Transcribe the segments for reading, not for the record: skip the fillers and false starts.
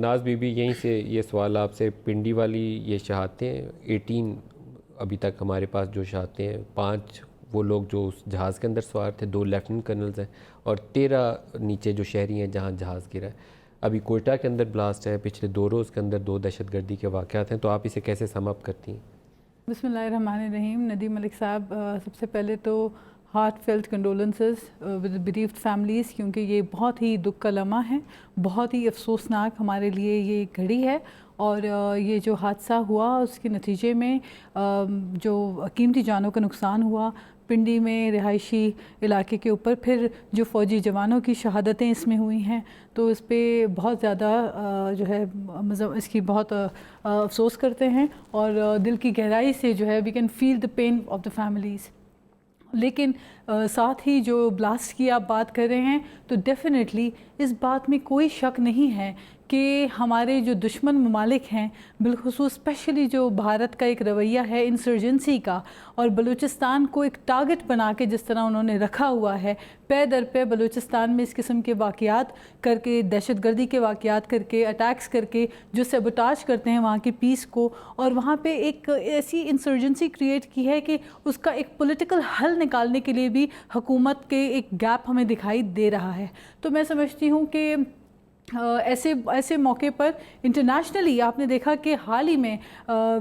नाज बीबी, यहीं से ये सवाल आपसे, पिंडी वाली ये शहादतें 18 अभी तक हमारे पास जो शहादतें हैं, 5 वो लोग जो उस जहाज़ के अंदर सवार थे, 2 लेफ्टिनेंट कर्नल्स हैं और 13 नीचे जो शहरी हैं जहाँ जहाज़ गिरा है। अभी कोयटा के अंदर ब्लास्ट है, पिछले 2 रोज़ के अंदर 2 दहशतगर्दी के वाक़यात हैं, तो आप इसे कैसे सम अप करती हैं? बिस्मिल्लाहिर्रहमानिर्रहीम। नदीम मलिक साहब, सबसे पहले तो heartfelt condolences with bereaved families, क्योंकि ये बहुत ही दुख का लम्हा है, बहुत ही अफसोसनाक हमारे लिए ये घड़ी है। और ये जो हादसा हुआ उसके नतीजे में जो कीमती जानों का नुकसान हुआ पिंडी में रिहायशी इलाके के ऊपर, फिर जो फ़ौजी जवानों की शहादतें इसमें हुई हैं, तो इस पर बहुत ज़्यादा जो है मतलब इसकी बहुत अफसोस करते हैं और दिल की गहराई से जो है we can feel the pain of the families. लेकिन साथ ही जो ब्लास्ट की आप बात कर रहे हैं, तो डेफ़िनेटली इस बात में कोई शक नहीं है कि हमारे जो दुश्मन ममालिक हैं, बिलखुसूस स्पेशली जो भारत का एक रवैया है इंसर्जेंसी का, और बलूचिस्तान को एक टारगेट बना के जिस तरह उन्होंने रखा हुआ है, पे दर पे बलूचिस्तान में इस किस्म के वाक़यात करके, दहशतगर्दी के वाक़यात करके, अटैक्स करके जो सबोटाज करते हैं वहाँ की पीस को, और वहाँ पे एक ऐसी इंसर्जेंसी क्रिएट की है कि उसका एक पॉलिटिकल हल निकालने के लिए भी हुकूमत के एक गैप हमें दिखाई दे रहा है। तो मैं समझती हूँ कि ऐसे मौके पर इंटरनेशनली आपने देखा कि हाल ही में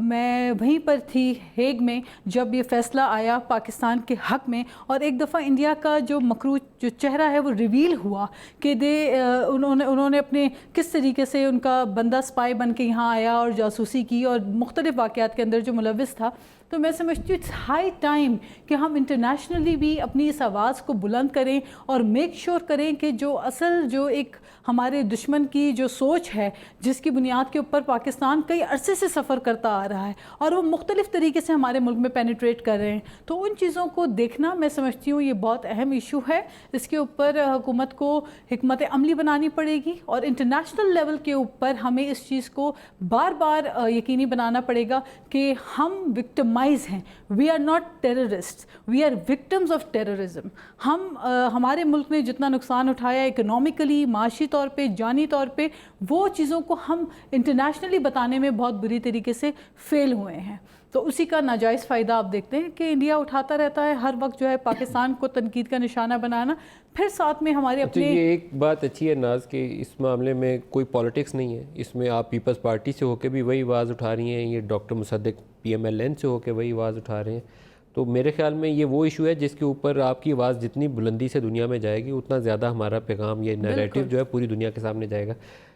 मैं वहीं पर थी हेग में जब ये फ़ैसला आया पाकिस्तान के हक़ में, और एक दफ़ा इंडिया का जो मकरूज जो चेहरा है वो रिवील हुआ कि उन्होंने अपने किस तरीके से उनका बंदा स्पाई बन के यहाँ आया और जासूसी की और मुख्तलिफ़ वाक़यात के अंदर जो मुलविस था। तो मैं समझती हूँ इट्स हाई टाइम कि हम इंटरनेशनली भी अपनी इस आवाज़ को बुलंद करें और मेक श्योर करें कि जो असल जो एक हमारे दुश्मन की जो सोच है, जिसकी बुनियाद के ऊपर पाकिस्तान कई अरसे से सफ़र करता आ रहा है और वो मुख्तलिफ़ तरीके से हमारे मुल्क में पेनिट्रेट कर रहे हैं, तो उन चीज़ों को देखना मैं समझती हूँ ये बहुत अहम इशू है। इसके ऊपर हुकूमत को हिकमत अमली बनानी पड़ेगी और इंटरनेशनल लेवल के ऊपर हमें इस चीज़ को बार बार यकीनी बनाना पड़ेगा कि हम विक्टिमाइज हैं, we are not terrorist, we are victims of terrorism. हम हमारे मुल्क ने जितना नुकसान उठाया इकोनॉमिकली, माशी तौर पे, जानी तौर पे, वो चीज़ों को हम इंटरनेशनली बताने में बहुत बुरी तरीके से फेल हुए हैं। तो उसी का नाजायज़ फ़ायदा आप देखते हैं कि इंडिया उठाता रहता है हर वक्त जो है पाकिस्तान को तनकीद का निशाना बनाना, फिर साथ में हमारे अपने। ये एक बात अच्छी है नाज कि इस मामले में कोई पॉलिटिक्स नहीं है, इसमें आप पीपल्स पार्टी से होकर भी वही आवाज़ उठा रही हैं, ये डॉक्टर मुसद्दिक PMLN से होकर वही आवाज़ उठा रहे हैं। तो मेरे ख्याल में ये वो इशू है जिसके ऊपर आपकी आवाज़ जितनी बुलंदी से दुनिया में जाएगी, उतना ज़्यादा हमारा पैगाम, ये नैरेटिव जो है पूरी दुनिया के सामने जाएगा।